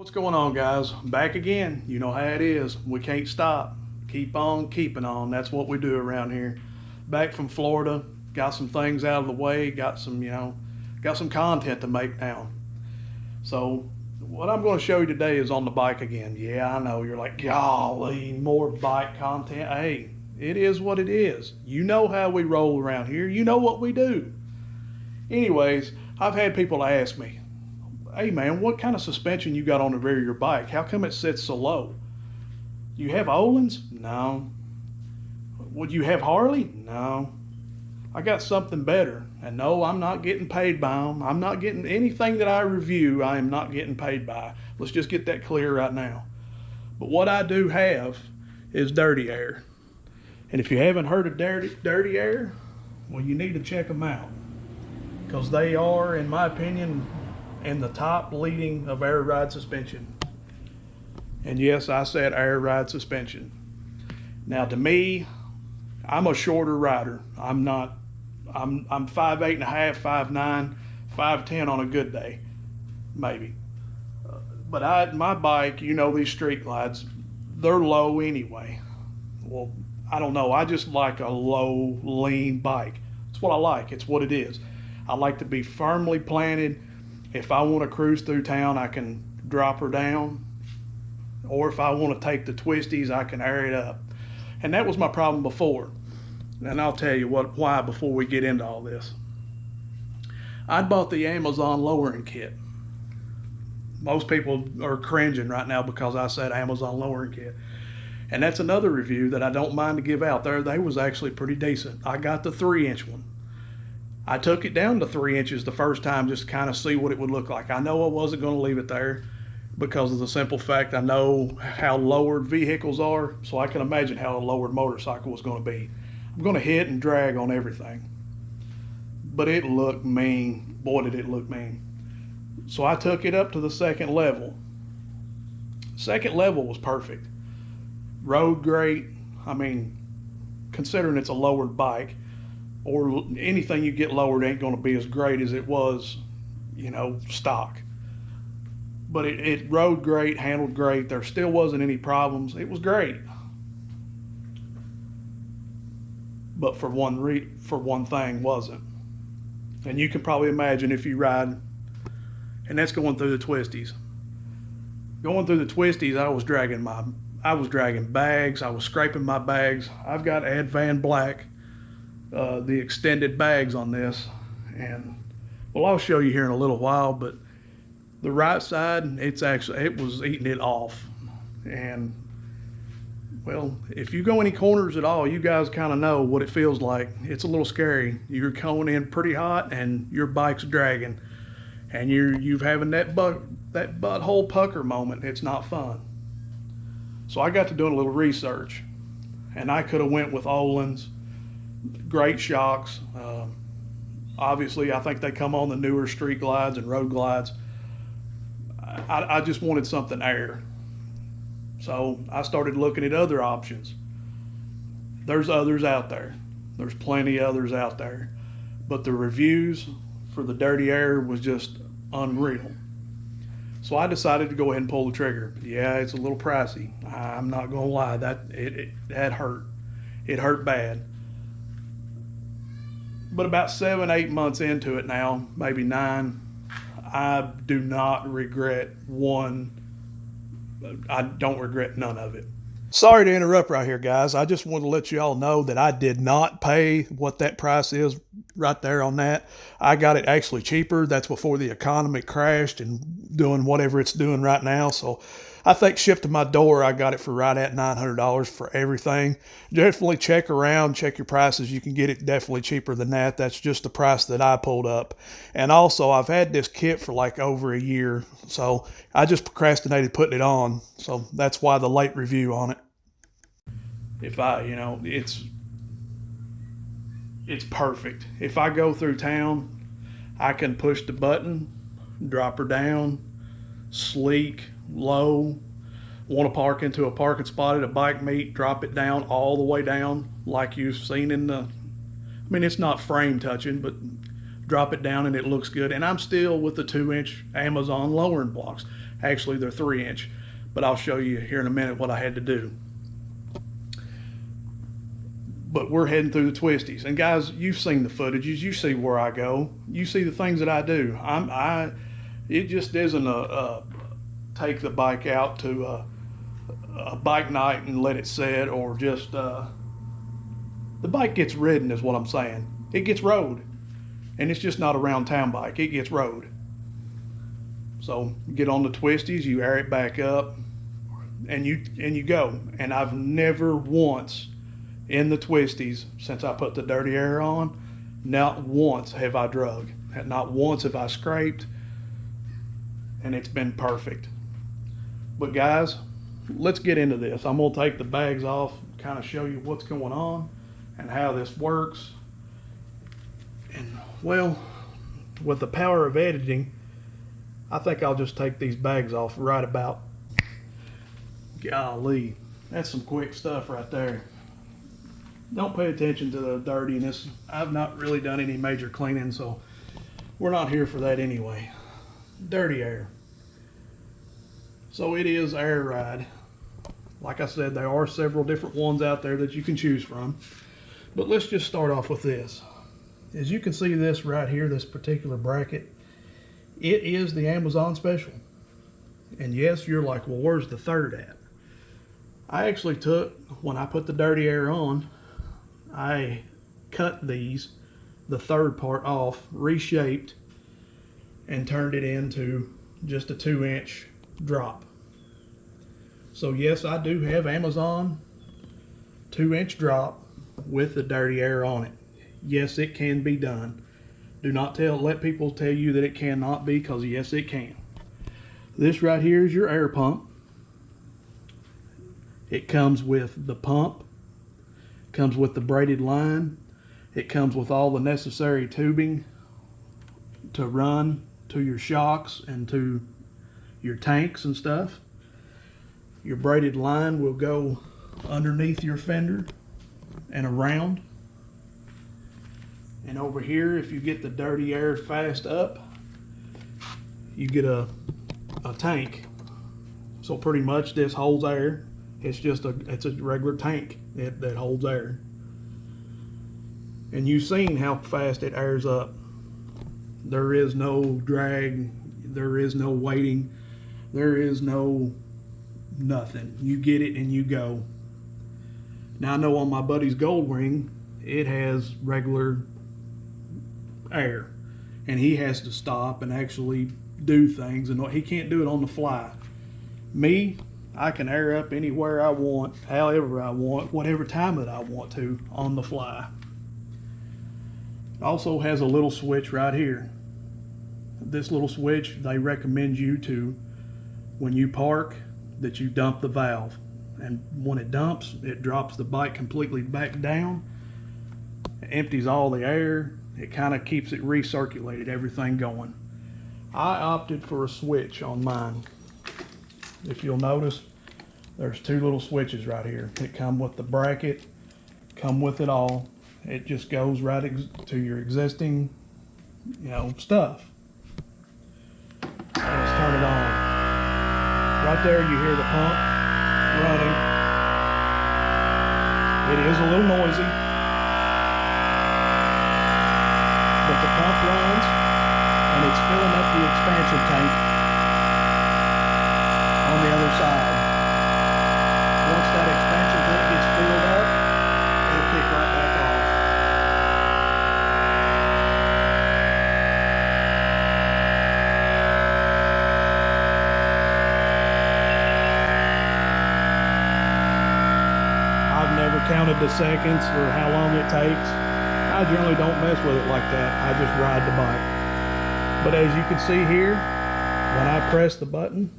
What's going on, guys? Back again. You know how it is. We can't stop. Keep on keeping on. That's what we do around here. Back from Florida. Got some things out of the way. Got some content to make now. So what I'm going to show you today is on the bike again. Yeah, I know. You're like, golly, more bike content. Hey, it is what it is. You know how we roll around here. You know what we do. Anyways, I've had people ask me, hey man, what kind of suspension you got on the rear of your bike? How come it sits so low? You have Öhlins? No. Would you have Harley? No. I got something better. And no, I'm not getting paid by them. I'm not getting anything that I review, I am not getting paid by. Let's just get that clear right now. But what I do have is Dirty Air. And if you haven't heard of Dirty Air, well, you need to check them out. Because they are, in my opinion, in the top leading of air ride suspension. And yes, I said air ride suspension. Now to me, I'm a shorter rider. I'm 5'8" and a half, 5'9", 5'10" on a good day, maybe. But my bike, you know, these street glides, they're low anyway. Well, I don't know. I just like a low, lean bike. It's what I like. It's what it is. I like to be firmly planted. If I want to cruise through town, I can drop her down. Or if I want to take the twisties, I can air it up. And that was my problem before. And I'll tell you why before we get into all this. I bought the Amazon lowering kit. Most people are cringing right now because I said Amazon lowering kit. And that's another review that I don't mind to give out there. They was actually pretty decent. I got the 3-inch one. I took it down to 3 inches the first time just to kind of see what it would look like. I know I wasn't going to leave it there because of the simple fact I know how lowered vehicles are, so I can imagine how a lowered motorcycle was going to be. I'm going to hit and drag on everything. But it looked mean. Boy, did it look mean. So I took it up to the second level. Second level was perfect. Rode great. I mean, considering it's a lowered bike, or anything you get lowered ain't going to be as great as it was, you know, stock. But it rode great, handled great. There still wasn't any problems. It was great. But for one thing, wasn't. And you can probably imagine if you ride, and that's going through the twisties. Going through the twisties, I was dragging bags. I was scraping my bags. I've got Advan Black. The extended bags on this, and well, I'll show you here in a little while, but the right side, it was eating it off. And well, if you go any corners at all, you guys kind of know what it feels like. It's a little scary. You're going in pretty hot and your bike's dragging, and you're having that butthole pucker moment. It's not fun. So I got to doing a little research, and I could have went with Öhlins. Great shocks. Obviously, I think they come on the newer street glides and road glides. I just wanted something air. So I started looking at other options. There's others out there. There's plenty others out there. But the reviews for the Dirty Air was just unreal. So I decided to go ahead and pull the trigger. Yeah, it's a little pricey. I'm not going to lie. That hurt. It hurt bad. But about 7-8 months into it now, maybe 9, I do not regret one. I don't regret none of it. Sorry to interrupt right here, guys. I just want to let you all know that I did not pay what that price is right there on that. I got it actually cheaper. That's before the economy crashed and doing whatever it's doing right now. So I think shipped to my door, I got it for right at $900 for everything. Definitely check around, check your prices. You can get it definitely cheaper than that. That's just the price that I pulled up. And also, I've had this kit for like over a year, so I just procrastinated putting it on. So that's why the late review on it. It's perfect. If I go through town, I can push the button, drop her down, sleek, low. Want to park into a parking spot at a bike meet, drop it down all the way down like you've seen in the, I mean, it's not frame touching, but drop it down and it looks good. And I'm still with the 2-inch Amazon lowering blocks. Actually, they're 3-inch, but I'll show you here in a minute what I had to do. But we're heading through the twisties, and guys, you've seen the footages. You see where I go. You see the things that I do. It just isn't a take the bike out to a bike night and let it sit, or just the bike gets ridden is what I'm saying. It gets rode, and it's just not a round town bike. It gets rode. So you get on the twisties, you air it back up, and you go. And I've never once in the twisties since I put the dirty air on, not once have I drug. Not once have I scraped, and it's been perfect. But guys, let's get into this. I'm gonna take the bags off, kind of show you what's going on and how this works. And well, with the power of editing, I think I'll just take these bags off right about. Golly, that's some quick stuff right there. Don't pay attention to the dirtiness. I've not really done any major cleaning, so we're not here for that anyway. Dirty air. So it is Air Ride. Like I said, there are several different ones out there that you can choose from. But let's just start off with this. As you can see this right here, this particular bracket, it is the Amazon special. And yes, you're like, well, where's the third at? I actually took, when I put the dirty air on, I cut the third part off, reshaped, and turned it into just a 2-inch drop. So yes, I do have Amazon 2-inch drop with the dirty air on it. Yes, it can be done. Do not let people tell you that it cannot be, because yes, it can. This right here is your air pump. It comes with the pump, comes with the braided line. It comes with all the necessary tubing to run to your shocks and to your tanks and stuff. Your braided line will go underneath your fender and around. And over here, if you get the dirty air fast up, you get a tank. So pretty much this holds air. It's a regular tank that holds air. And you've seen how fast it airs up. There is no drag, there is no waiting, there is no nothing. You get it and you go. Now I know on my buddy's Goldwing, it has regular air, and he has to stop and actually do things, and he can't do it on the fly. Me, I can air up anywhere I want, however I want, whatever time that I want to, on the fly. It also has a little switch right here. This little switch, they recommend you to, when you park, that you dump the valve. And when it dumps, it drops the bike completely back down, empties all the air. It kind of keeps it recirculated, everything going. I opted for a switch on mine. If you'll notice, there's 2 little switches right here. It come with the bracket, come with it all. It just goes right to your existing, stuff. Let's turn it on. Right there, you hear the pump running. It is a little noisy, but the pump runs, and it's filling up the expansion tank on the other side. Once that expansion tank gets filled up, it'll kick right back off. I've never counted the seconds or how long it takes. I generally don't mess with it like that. I just ride the bike. But as you can see here, when I press the button,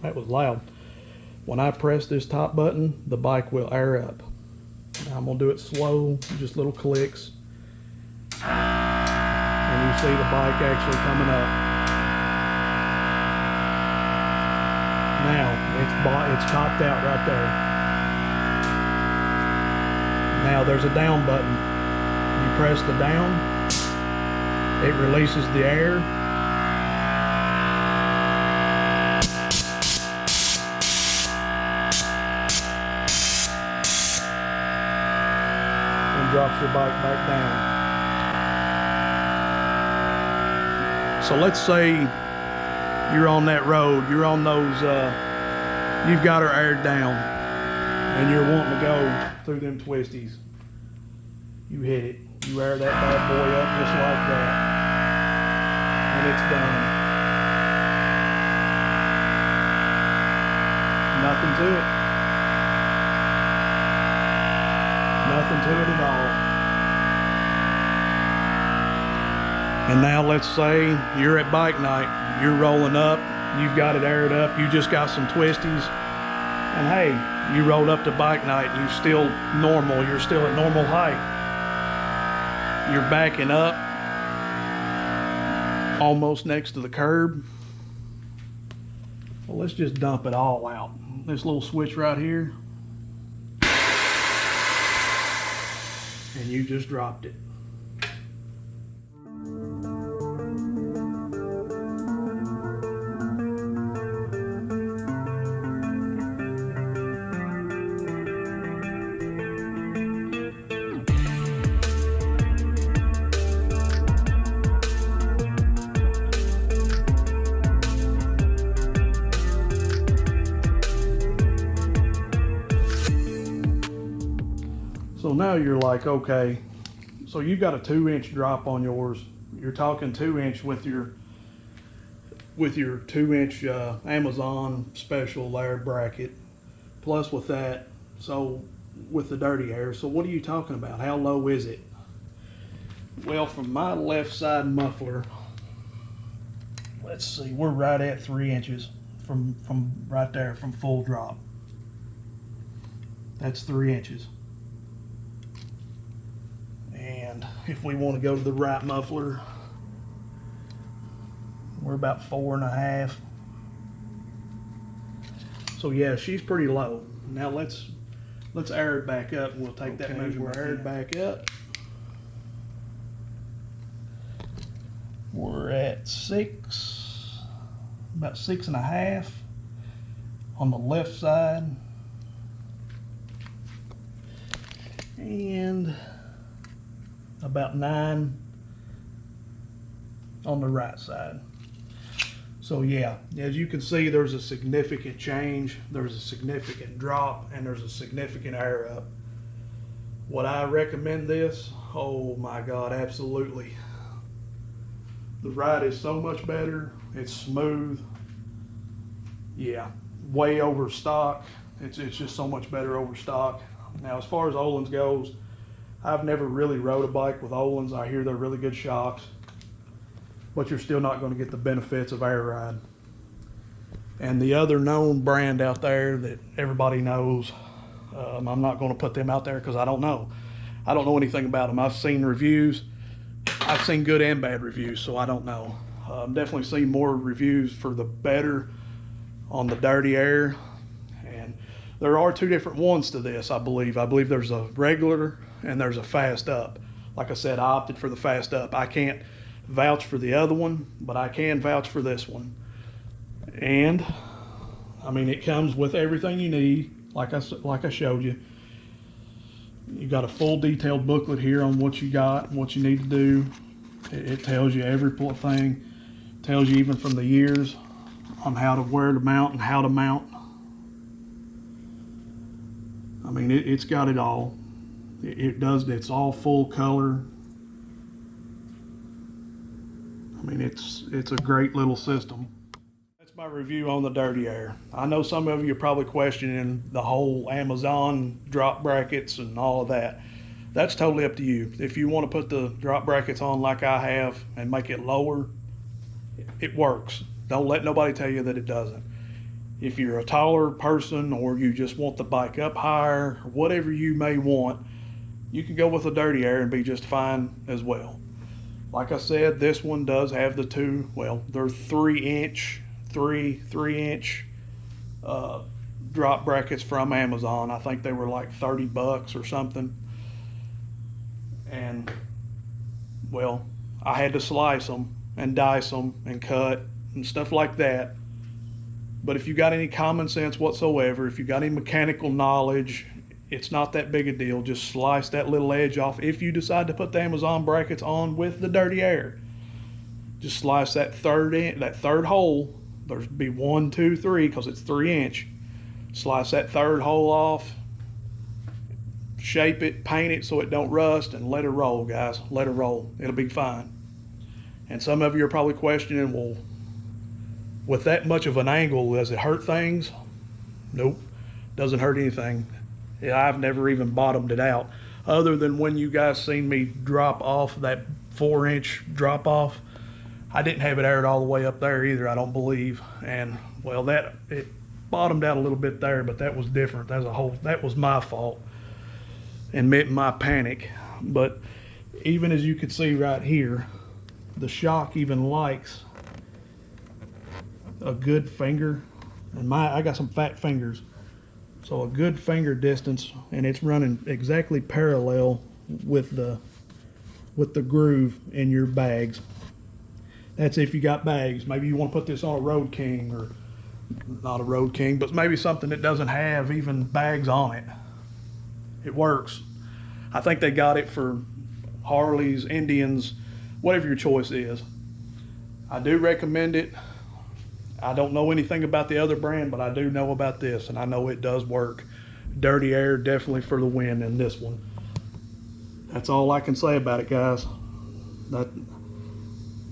that was loud. When I press this top button, the bike will air up. Now I'm gonna do it slow, just little clicks. And you see the bike actually coming up. Now it's topped out right there. Now there's a down button. You press the down, it releases the air. drops your bike back down. So let's say you're on that road, you're on those, you've got her aired down and you're wanting to go through them twisties. You hit it, you air that bad boy up just like that, and it's done. Nothing to it. Nothing to it at all. And now let's say you're at bike night, you're rolling up, you've got it aired up, you just got some twisties, and hey, you rolled up to bike night and you're still normal, you're still at normal height. You're backing up almost next to the curb. Well, let's just dump it all out. This little switch right here, and you just dropped it. So now you're like, okay, so you got a 2-inch drop on yours. You're talking 2-inch with your 2-inch Amazon special layered bracket, plus with that, so with the dirty air. So what are you talking about? How low is it? Well, from my left side muffler, let's see, we're right at 3 inches from right there, from full drop. That's 3 inches. And if we want to go to the right muffler, we're about 4.5. So yeah, she's pretty low. Now let's air it back up, and we'll take that measurement. We're aired back up. We're at 6, about 6.5 on the left side, and about 9 on the right side. So yeah, as you can see, there's a significant change, there's a significant drop, and there's a significant air up. Would I recommend this? Oh my God, absolutely. The ride is so much better, it's smooth. Yeah, way over stock. It's just so much better over stock. Now as far as Öhlins goes, I've never really rode a bike with Öhlins. I hear they're really good shocks, but you're still not going to get the benefits of Air Ride. And the other known brand out there that everybody knows, I'm not going to put them out there because I don't know. I don't know anything about them. I've seen reviews. I've seen good and bad reviews, so I don't know. I've definitely seen more reviews for the better on the Dirty Air. And there are 2 different ones to this, I believe. I believe there's a regular and there's a fast up. Like I said, I opted for the fast up. I can't vouch for the other one, but I can vouch for this one. And I mean, it comes with everything you need, like I showed you. You got a full detailed booklet here on what you got and what you need to do. It tells you every thing. It tells you even from the years on how to, where to mount and how to mount. I mean, it's got it all. It does. It's all full color. I mean, it's a great little system. That's my review on the Dirty Air. I know some of you are probably questioning the whole Amazon drop brackets and all of that. That's totally up to you. If you want to put the drop brackets on like I have and make it lower, it works. Don't let nobody tell you that it doesn't. If you're a taller person or you just want the bike up higher, or whatever you may want, you can go with a Dirty Air and be just fine as well. Like I said, this one does have the 2, well, they're 3-inch drop brackets from Amazon. I think they were like $30 or something. And well, I had to slice them and dice them and cut and stuff like that. But if you got any common sense whatsoever, if you got any mechanical knowledge, It's not that big a deal. Just slice that little edge off. If you decide to put the Amazon brackets on with the dirty air, just slice that third hole. There's be 1, 2, 3 because it's 3-inch. Slice that third hole off, shape it, paint it so it don't rust, and let it roll, guys. Let it roll. It'll be fine. And some of you are probably questioning, well, with that much of an angle, does it hurt things? Nope, doesn't hurt anything. I've never even bottomed it out, other than when you guys seen me drop off that 4-inch drop off. I didn't have it aired all the way up there either, I don't believe. And well, it bottomed out a little bit there, but that was different. That was my fault and my panic. But even as you can see right here, the shock even likes a good finger, and I got some fat fingers, so a good finger distance, and it's running exactly parallel with the groove in your bags. That's if you got bags. Maybe you want to put this on a Road King, or not a Road King, but maybe something that doesn't have even bags on it. It works. I think they got it for Harleys, Indians, whatever your choice is. I do recommend it. I don't know anything about the other brand, but I do know about this, and I know it does work. Dirty air, definitely for the win in this one. That's all I can say about it, guys. That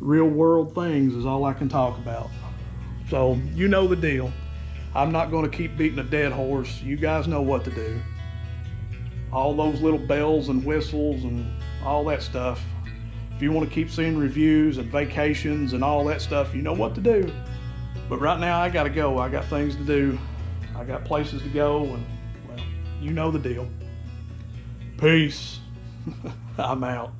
real world things is all I can talk about. So you know the deal. I'm not going to keep beating a dead horse. You guys know what to do. All those little bells and whistles and all that stuff. If you want to keep seeing reviews and vacations and all that stuff, you know what to do. But right now I got to go. I got things to do. I got places to go, and well, you know the deal. Peace. I'm out.